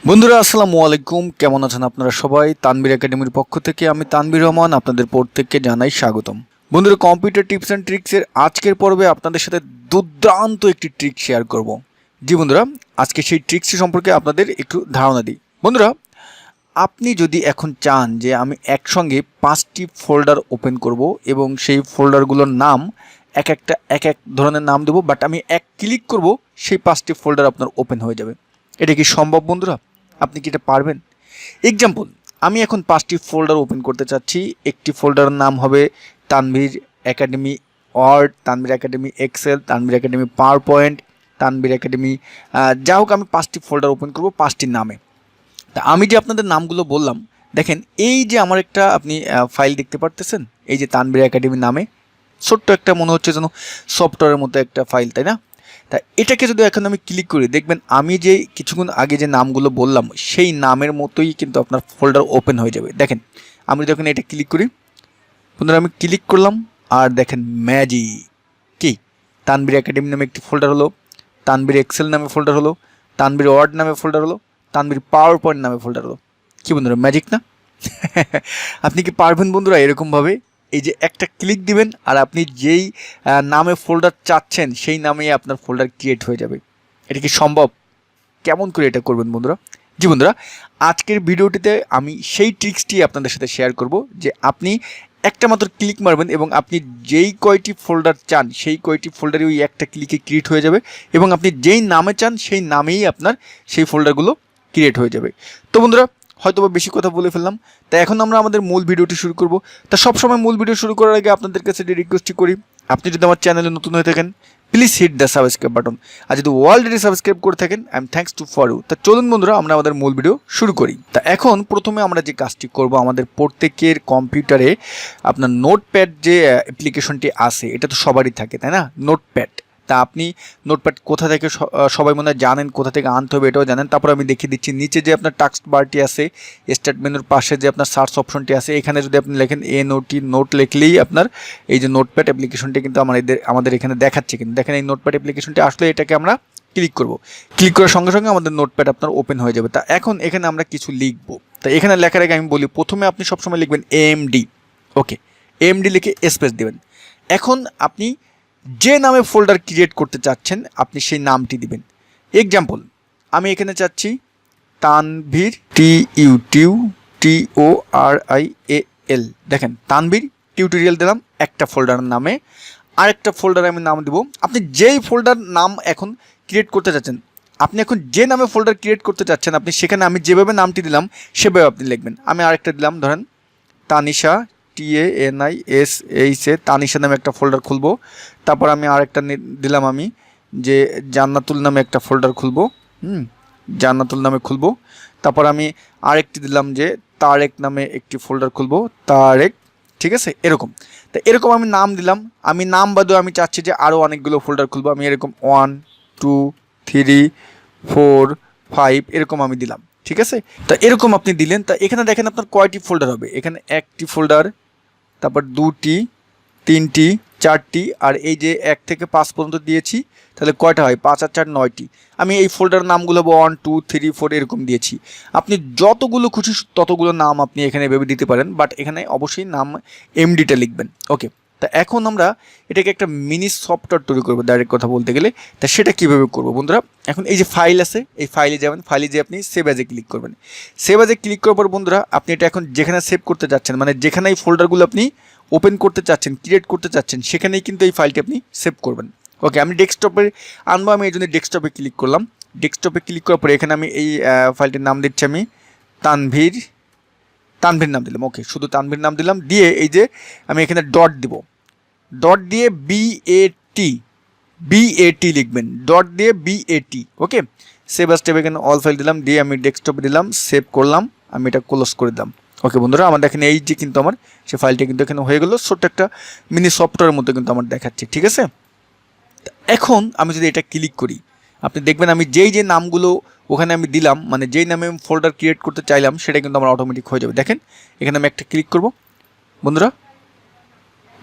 বন্ধুরা আসসালামু আলাইকুম, কেমন আছেন আপনারা সবাই? তানভীর একাডেমির পক্ষ থেকে আমি তানভীর রহমান আপনাদের প্রত্যেককে জানাই স্বাগতম। বন্ধুরা, কম্পিউটার টিপস অ্যান্ড ট্রিক্সের আজকের পর্বে আপনাদের সাথে দুর্দান্ত একটি ট্রিক শেয়ার করব। জি বন্ধুরা, আজকে সেই ট্রিক্সটি সম্পর্কে আপনাদের একটু ধারণা দিই। বন্ধুরা, আপনি যদি এখন চান যে আমি একসঙ্গে 5টি ফোল্ডার ওপেন করব এবং সেই ফোল্ডারগুলোর নাম এক এক ধরনের নাম দেবো, বাট আমি এক ক্লিক করব সেই 5টি ফোল্ডার আপনার ওপেন হয়ে যাবে। এটা কি সম্ভব বন্ধুরা? আপনি কি এটা পারবেন? এক্সাম্পল, আমি এখন 5টি ফোল্ডার ওপেন করতে চাচ্ছি। একটি ফোল্ডারের নাম হবে Tanvir Academy Word, Tanvir Academy Excel, Tanvir Academy PowerPoint, Tanvir Academy, যা হোক আমি 5টি ফোল্ডার ওপেন করব 5টির নামে। তা আমি যে আপনাদের নামগুলো বললাম, দেখেন এই যে আমার একটা আপনি ফাইল দেখতে পারতেছেন, এই যে তানভীর একাডেমি নামে ছোট্ট একটা মনে হচ্ছে যেন সফটওয়্যারের মতো একটা ফাইল, তাই না? তা এটাকে যদি এখন আমি ক্লিক করি, দেখবেন আমি যে কিছুক্ষণ আগে যে নামগুলো বললাম সেই নামের মতোই কিন্তু আপনার ফোল্ডার ওপেন হয়ে যাবে। দেখেন আমি যখন এটা ক্লিক করি, বন্ধুরা আমি ক্লিক করলাম আর দেখেন ম্যাজিক, কি তানভীর একাডেমি নামে একটি ফোল্ডার হলো, তানভীর এক্সেল নামে ফোল্ডার হলো, তানভীর ওয়ার্ড নামে ফোল্ডার হলো, তানভীর পাওয়ার পয়েন্ট নামে ফোল্ডার হলো। কি বন্ধুরা, ম্যাজিক না? আপনি কি পারবেন বন্ধুরা এরকমভাবে? এই যে একটা ক্লিক দিবেন আর আপনি যেই নামে ফোল্ডার চাচ্ছেন সেই নামেই আপনার ফোল্ডার ক্রিয়েট হয়ে যাবে। এটা কি সম্ভব? কেমন করে এটা করবেন বন্ধুরা? জি বন্ধুরা, আজকের ভিডিওটিতে আমি সেই ট্রিক্সটি আপনাদের সাথে শেয়ার করব যে আপনি একটা মাত্র ক্লিক মারবেন এবং আপনি যেই কয়টি ফোল্ডার চান সেই কয়টি ফোল্ডারে ওই একটা ক্লিকে ক্রিয়েট হয়ে যাবে এবং আপনি যেই নামে চান সেই নামেই আপনার সেই ফোল্ডারগুলো ক্রিয়েট হয়ে যাবে। তো বন্ধুরা, হয়তো বা বেশি কথা বলে ফেললাম, তা এখন আমরা আমাদের মূল ভিডিওটি শুরু করব। তা সবসময় মূল ভিডিও শুরু করার আগে আপনাদের কাছে যে রিকোয়েস্টটি করি, আপনি যদি আমার চ্যানেলে নতুন হয়ে থাকেন please hit the subscribe button, আর যদি অলরেডি সাবস্ক্রাইব করে থাকেন I am thanks to for you. তা চলুন বন্ধুরা আমরা আমাদের মূল ভিডিও শুরু করি। তা এখন প্রথমে আমরা যে কাজটি করব, আমাদের প্রত্যেকের কম্পিউটারে আপনার নোটপ্যাড যে অ্যাপ্লিকেশনটি আছে এটা তো সবারই থাকে, তাই না? নোটপ্যাড। তা আপনি নোটপ্যাড কোথা থেকে সবাই মনে হয় জানেন, কোথা থেকে আনতে হবে এটাও জানেন। তারপর আমি দেখিয়ে দিচ্ছি, নিচে যে আপনার টাস্ক বারটি আছে, স্টার্ট মেনুর পাশে যে আপনার সার্চ অপশনটি আছে, এখানে যদি আপনি লেখেন এনওটি, নোট লিখলেই আপনার এই যে নোটপ্যাড অ্যাপ্লিকেশনটি কিন্তু আমাদের এখানে দেখাচ্ছে। কিন্তু দেখেন এই নোটপ্যাড অ্যাপ্লিকেশনটি আসলে এটাকে আমরা ক্লিক করব, ক্লিক করার সঙ্গে সঙ্গে আমাদের নোটপ্যাড আপনার ওপেন হয়ে যাবে। তা এখন এখানে আমরা কিছু লিখব। তা এখানে লেখার আগে আমি বলি, প্রথমে আপনি সবসময় লিখবেন এমডি। ওকে, এমডি লিখে স্পেস দেবেন। এখন আপনি যে নামে ফোল্ডার ক্রিয়েট করতে চাচ্ছেন আপনি সেই নামটি দিবেন। এক্সাম্পল, আমি এখানে চাচ্ছি তানভীর, TUTORIAL, দেখেন তানভীর টিউটোরিয়াল দিলাম একটা ফোল্ডারের নামে। আরেকটা ফোল্ডারে আমি নাম দেবো, আপনি যেই ফোল্ডার নাম এখন ক্রিয়েট করতে চাচ্ছেন, আপনি এখন যে নামে ফোল্ডার ক্রিয়েট করতে চাচ্ছেন আপনি সেখানে আমি যেভাবে নামটি দিলাম সেভাবে আপনি লিখবেন। আমি আরেকটা দিলাম, ধরেন তানিশা, TANISHA, তানিশা নামে একটা ফোল্ডার খুলবো। তারপর আমি আরেকটা দিলাম, আমি যে জান্নাতুল নামে একটা ফোল্ডার খুলবো, জান্নাতুল নামে খুলবো। তারপর আমি আরেকটি দিলাম যে তারেক নামে একটি ফোল্ডার খুলবো, তারেক, ঠিক আছে? এরকম। তা এরকম আমি নাম দিলাম। আমি নাম বাদেও আমি চাচ্ছি যে আরও অনেকগুলো ফোল্ডার খুলবো। আমি এরকম 1 2 3 4 5 এরকম আমি দিলাম, ঠিক আছে? তা এরকম আপনি দিলেন। তা এখানে দেখেন আপনার কয়টি ফোল্ডার হবে, এখানে একটি ফোল্ডার, তারপর 2টি, 3টি, 4টি, আর এই যে 1 থেকে 5 পর্যন্ত দিয়েছি, তাহলে কয়টা হয়? 5 আর 4 9টি। আমি এই ফোল্ডার নামগুলো 1 2 3 4 এরকম দিয়েছি। আপনি যতগুলো খুশি ততগুলো নাম আপনি এখানে ভেবে দিতে পারেন, বাট এখানে অবশ্যই নাম এমডিটা লিখবেন। ওকে, তা এখন আমরা এটাকে একটা মিনি সফটওয়্যার তৈরি করবো ডাইরেক্ট কথা বলতে গেলে। তা সেটা কীভাবে করবো বন্ধুরা? এখন এই যে ফাইল আছে, এই ফাইলে যাবেন, ফাইলে যে আপনি সেভ অ্যাজে ক্লিক করবেন। সেভ অ্যাজে ক্লিক করার পর বন্ধুরা আপনি এটা এখন যেখানে সেভ করতে যাচ্ছেন, মানে যেখানে এই ফোল্ডারগুলো আপনি ওপেন করতে চাচ্ছেন, ক্রিয়েট করতে চাচ্ছেন, সেখানেই কিন্তু এই ফাইলটি আপনি সেভ করবেন। ওকে, আমি ডেস্কটপে আনবো, আমি এই জন্য ডেস্কটপে ক্লিক করলাম। ডেস্কটপে ক্লিক করার পরে এখানে আমি এই ফাইলটির নাম দিচ্ছি, আমি তানভীর নাম দিলাম। ওকে, শুধু তানভীর নাম দিলাম, দিয়ে এই যে আমি এখানে ডট দিব, ডট দিয়ে BAT লিখবেন, ডট দিয়ে BAT। ওকে, সেভ অ্যাজ ট্যাব, এখানে অল ফাইল দিলাম, দিয়ে আমি ডেস্কটপে দিলাম, সেভ করলাম, আমি এটা ক্লোজ করে দিলাম। ওকে বন্ধুরা, আমার দেখেন এই যে কিন্তু আমার সেই ফাইলটা কিন্তু এখানে হয়ে গেল, ছোট্ট একটা মিনি সফটওয়্যারের মধ্যে কিন্তু আমার দেখাচ্ছে, ঠিক আছে? এখন আমি যদি এটা ক্লিক করি, আপনি দেখবেন আমি যেই যে নামগুলো ওখানে আমি দিলাম, মানে যেই নামে আমি ফোল্ডার ক্রিয়েট করতে চাইলাম সেটা কিন্তু আমার অটোমেটিক হয়ে যাবে। দেখেন এখানে আমি একটা ক্লিক করব, বন্ধুরা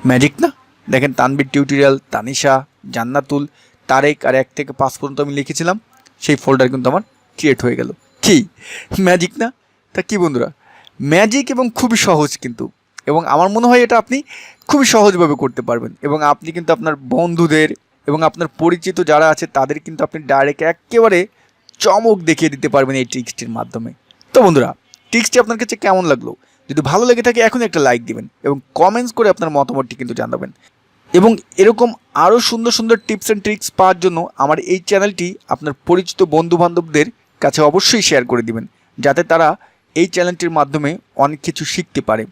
ম্যাজিক না? দেখেন তানভীর টিউটোরিয়াল, তানিশা, জান্নাতুল, তারেক, আর 1 থেকে 5 পর্যন্ত আমি লিখেছিলাম, সেই ফোল্ডার কিন্তু আমার ক্রিয়েট হয়ে গেল। কি ম্যাজিক না? তা কি বন্ধুরা, ম্যাজিক এবং খুবই সহজ কিন্তু, এবং আমার মনে হয় এটা আপনি খুবই সহজভাবে করতে পারবেন, এবং আপনি কিন্তু আপনার বন্ধুদের এবং আপনার পরিচিত যারা আছে তাদের কিন্তু আপনি ডাইরেক্ট একেবারে চমক দেখিয়ে দিতে পারবেন এই ট্রিক্সটির মাধ্যমে। তো বন্ধুরা, ট্রিক্সটি আপনার কাছে কেমন লাগলো? যদি ভালো লেগে থাকে এখনই একটা লাইক দিবেন এবং কমেন্টস করে আপনার মতামতটি কিন্তু জানাবেন। এবং এরকম আরও সুন্দর সুন্দর টিপস অ্যান্ড ট্রিক্স পাওয়ার জন্য আমার এই চ্যানেলটি আপনার পরিচিত বন্ধুবান্ধবদের কাছে অবশ্যই শেয়ার করে দিবেন, যাতে তারা এই চ্যানেলটির মাধ্যমে অনেক কিছু শিখতে পারে।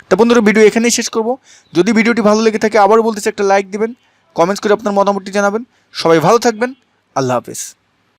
তা বন্ধুরা, ভিডিও এখানেই শেষ করব। যদি ভিডিওটি ভালো লেগে থাকে আবারও বলতেছি একটা লাইক দিবেন, কমেন্টস করে আপনার মতামতটি জানাবেন। সবাই ভালো থাকবেন। আল্লাহ হাফেজ।